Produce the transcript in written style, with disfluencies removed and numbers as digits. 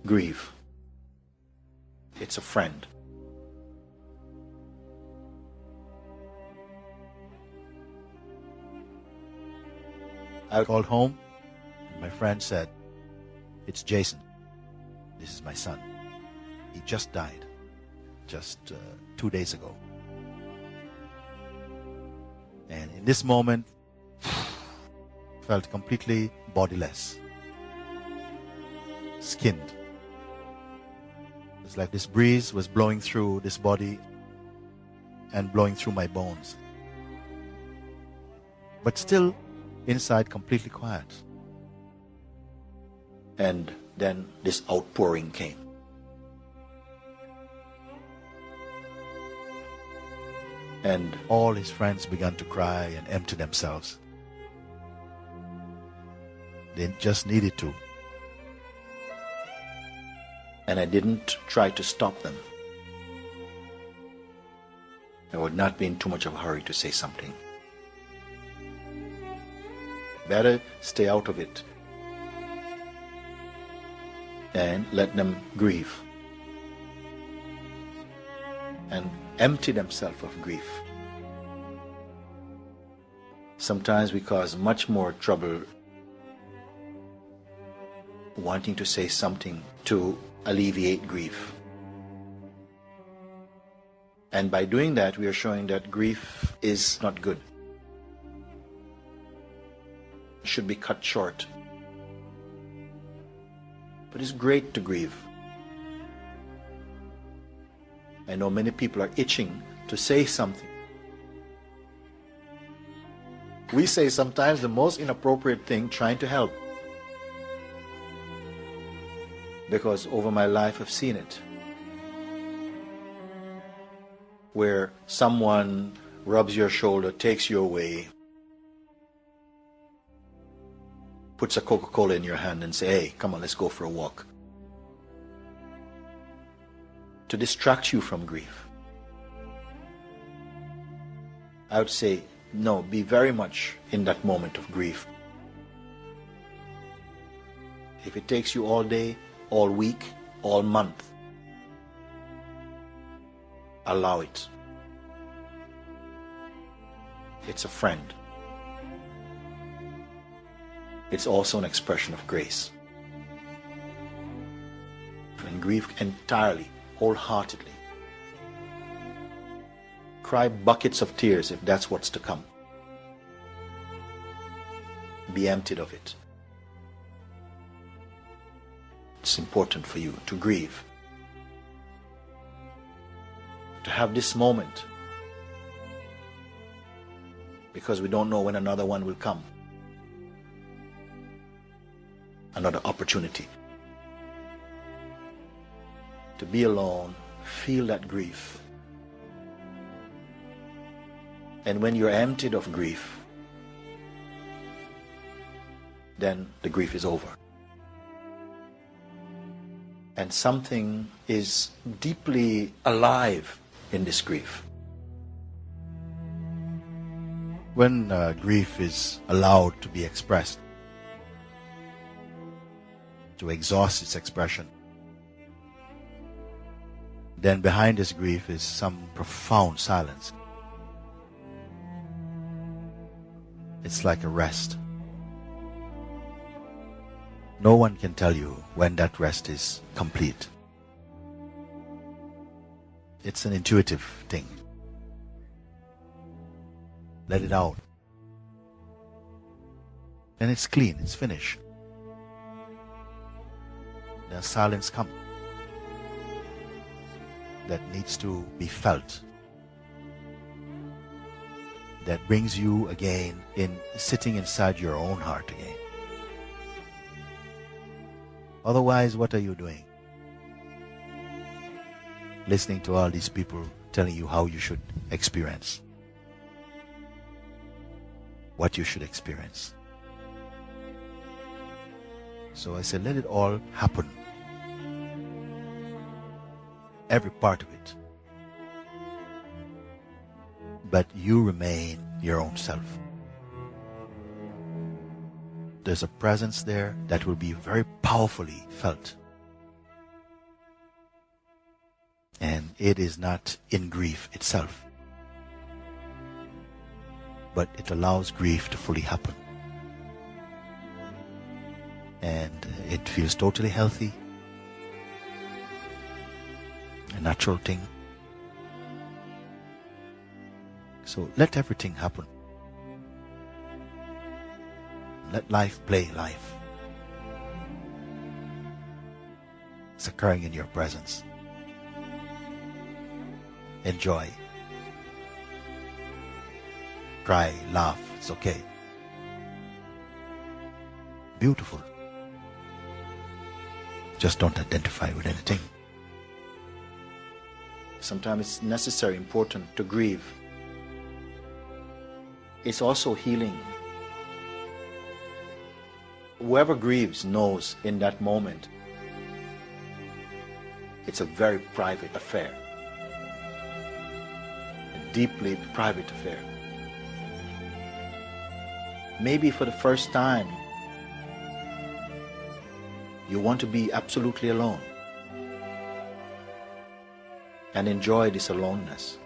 grieve. It's a friend. I called home, and my friend said, "It's Jason. This is my son. He just died, just 2 days ago." And in this moment, felt completely bodiless, skinned. It's like this breeze was blowing through this body and blowing through my bones. But still, inside completely quiet. And then this outpouring came. And all his friends began to cry and empty themselves. They just needed to. And I didn't try to stop them. I would not be in too much of a hurry to say something. Better stay out of it and let them grieve and empty themselves of grief. Sometimes we cause much more trouble wanting to say something to alleviate grief. And by doing that, we are showing that grief is not good. It should be cut short. But it's great to grieve. I know many people are itching to say something. We say sometimes the most inappropriate thing trying to help. Because over my life I've seen it. Where someone rubs your shoulder, takes you away, puts a Coca-Cola in your hand and say, "Hey, come on, let's go for a walk." To distract you from grief. I would say, no, be very much in that moment of grief. If it takes you all day, all week, all month, allow it. It's a friend. It's also an expression of grace. And grieve entirely, wholeheartedly. Cry buckets of tears if that's what's to come. Be emptied of it. It's important for you to grieve. To have this moment. Because we don't know when another one will come. Another opportunity. To be alone, feel that grief. And when you're emptied of grief, then the grief is over. And something is deeply alive in this grief. When grief is allowed to be expressed, to exhaust its expression, then behind this grief is some profound silence. It's like a rest. No one can tell you when that rest is complete. It's an intuitive thing. Let it out. And it's clean, it's finished. There's silence come that needs to be felt. That brings you again in sitting inside your own heart again. Otherwise, what are you doing? Listening to all these people telling you how you should experience. What you should experience. So I said, let it all happen. Every part of it. But you remain your own self. There's a presence there that will be very powerfully felt. And it is not in grief itself, but it allows grief to fully happen. And it feels totally healthy, a natural thing. So let everything happen. Let life play life. It's occurring in your presence. Enjoy. Cry, laugh, it's okay. Beautiful. Just don't identify with anything. Sometimes it's necessary, important to grieve. It's also healing. Whoever grieves knows in that moment it's a very private affair. A deeply private affair. Maybe for the first time, you want to be absolutely alone and enjoy this aloneness.